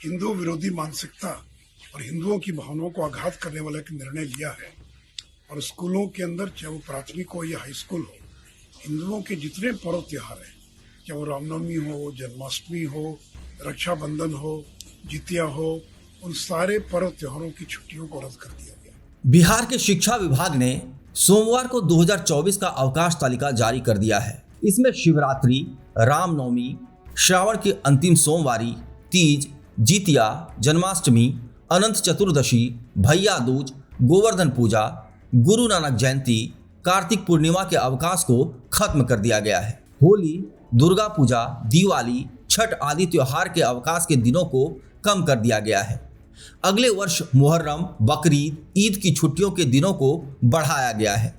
हिंदू विरोधी मानसिकता और हिंदुओं की भावनाओं को आघात करने वाला एक निर्णय लिया है और स्कूलों के अंदर, चाहे वो प्राथमिक हो या हाई स्कूल हो, हिंदुओं के जितने पर्व त्योहार हैं, चाहे वो रामनवमी हो, जन्माष्टमी हो, रक्षाबंधन हो, जितिया हो, उन सारे पर्व त्योहारों की छुट्टियों को रद्द कर दिया गया। बिहार के शिक्षा विभाग ने सोमवार को 2024 का अवकाश तालिका जारी कर दिया है। इसमें शिवरात्रि, रामनवमी, श्रावण की अंतिम सोमवारी, तीज, जितिया, जन्माष्टमी, अनंत चतुर्दशी, भैया दूज, गोवर्धन पूजा, गुरु नानक जयंती, कार्तिक पूर्णिमा के अवकाश को खत्म कर दिया गया है। होली, दुर्गा पूजा, दिवाली, छठ आदि त्योहार के अवकाश के दिनों को कम कर दिया गया है। अगले वर्ष मुहर्रम, बकरीद, ईद की छुट्टियों के दिनों को बढ़ाया गया है।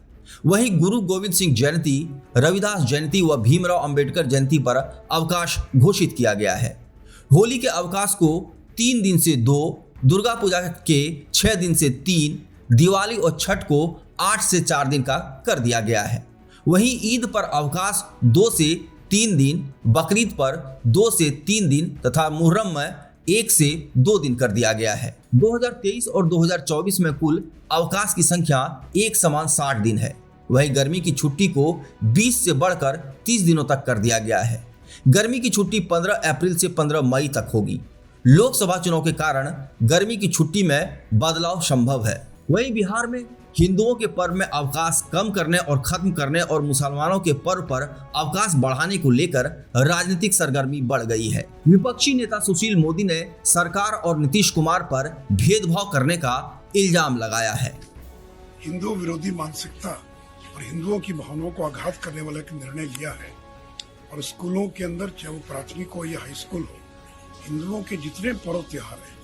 वहीं गुरु गोविंद सिंह जयंती, रविदास जयंती व भीमराव अंबेडकर जयंती पर अवकाश घोषित किया गया है। होली के अवकाश को 3 दिन से 2, दुर्गा पूजा के 6 दिन से 3, दिवाली और छठ को 8 से 4 दिन का कर दिया गया है। वहीं ईद पर अवकाश 2 से 3 दिन, बकरीद पर 2 से 3 दिन तथा मुहर्रम में 1 से 2 दिन कर दिया गया है। 2023 और 2024 में कुल अवकाश की संख्या एक समान 60 दिन है। वहीं गर्मी की छुट्टी को 20 से बढ़कर 30 दिनों तक कर दिया गया है। गर्मी की छुट्टी 15 अप्रैल से 15 मई तक होगी। लोकसभा चुनाव के कारण गर्मी की छुट्टी में बदलाव संभव है। वहीं बिहार में हिंदुओं के पर्व में अवकाश कम करने और खत्म करने और मुसलमानों के पर्व पर अवकाश बढ़ाने को लेकर राजनीतिक सरगर्मी बढ़ गई है। विपक्षी नेता सुशील मोदी ने सरकार और नीतीश कुमार पर भेदभाव करने का इल्जाम लगाया है। हिंदू विरोधी मानसिकता और हिंदुओं की भावनाओं को आघात करने वाला एक निर्णय लिया है और स्कूलों के अंदर, चाहे वो प्राथमिक हो या हाई स्कूल हो, हिंदुओं के जितने पर्व त्योहार हैं,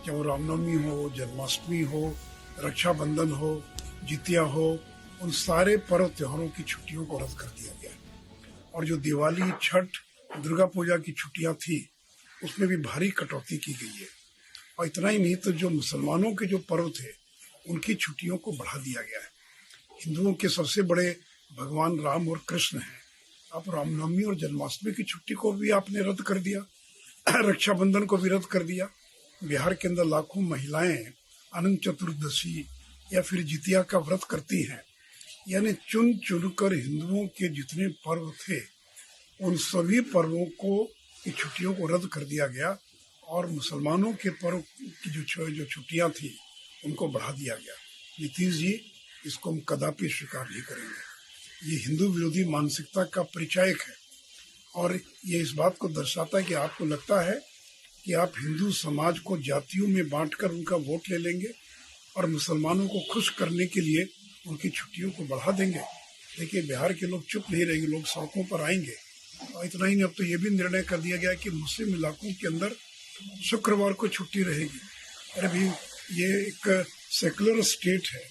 चाहे वो रामनवमी हो, जन्माष्टमी हो, रक्षाबंधन हो, जितिया हो, उन सारे पर्व त्योहारों की छुट्टियों को रद्द कर दिया गया। और जो दिवाली, छठ, दुर्गा पूजा की छुट्टियां थी, उसमें भी भारी कटौती की गई है। और इतना ही नहीं, तो जो मुसलमानों के जो पर्व थे, उनकी छुट्टियों को बढ़ा दिया गया है। हिंदुओं के सबसे बड़े भगवान राम और कृष्ण हैं। अब रामनवमी और जन्माष्टमी की छुट्टी को भी आपने रद्द कर दिया, रक्षाबंधन को भी रद्द कर दिया। बिहार के अंदर लाखों महिलाएं अनंत चतुर्दशी या फिर जितिया का व्रत करती हैं। यानी चुन चुनकर हिंदुओं के जितने पर्व थे, उन सभी पर्वों को की छुट्टियों को रद्द कर दिया गया और मुसलमानों के पर्व की जो छुट्टियां थी, उनको बढ़ा दिया गया। नीतीश जी, इसको हम कदापि स्वीकार नहीं करेंगे। ये हिंदू विरोधी मानसिकता का परिचायक है और ये इस बात को दर्शाता है कि आपको लगता है कि आप हिंदू समाज को जातियों में बांटकर उनका वोट ले लेंगे और मुसलमानों को खुश करने के लिए उनकी छुट्टियों को बढ़ा देंगे। देखिए, बिहार के लोग चुप नहीं रहेंगे, लोग सड़कों पर आएंगे। और इतना ही नहीं, अब तो ये भी निर्णय कर दिया गया कि मुस्लिम इलाकों के अंदर शुक्रवार को छुट्टी रहेगी। अरे भाई, ये एक सेकुलर स्टेट है,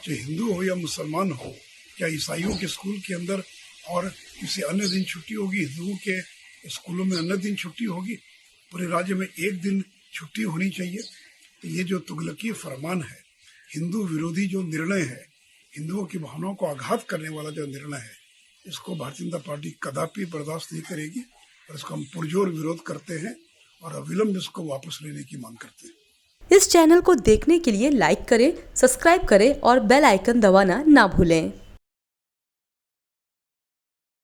चाहे हिंदू हो या मुसलमान हो। क्या ईसाइयों के स्कूल के अंदर और किसी अन्य दिन छुट्टी होगी? हिंदुओं के स्कूलों में अन्य दिन छुट्टी होगी? पूरे राज्य में एक दिन छुट्टी होनी चाहिए। तो ये जो तुगलकी फरमान है, हिंदू विरोधी जो निर्णय है, हिंदुओं की भावनाओं को आघात करने वाला जो निर्णय है, इसको भारतीय जनता पार्टी कदापि बर्दाश्त नहीं करेगी और इसका हम पुरजोर विरोध करते हैं और अविलंब इसको वापस लेने की मांग करते हैं। इस चैनल को देखने के लिए लाइक करें, सब्सक्राइब करें और बेल आइकन दबाना ना भूलें।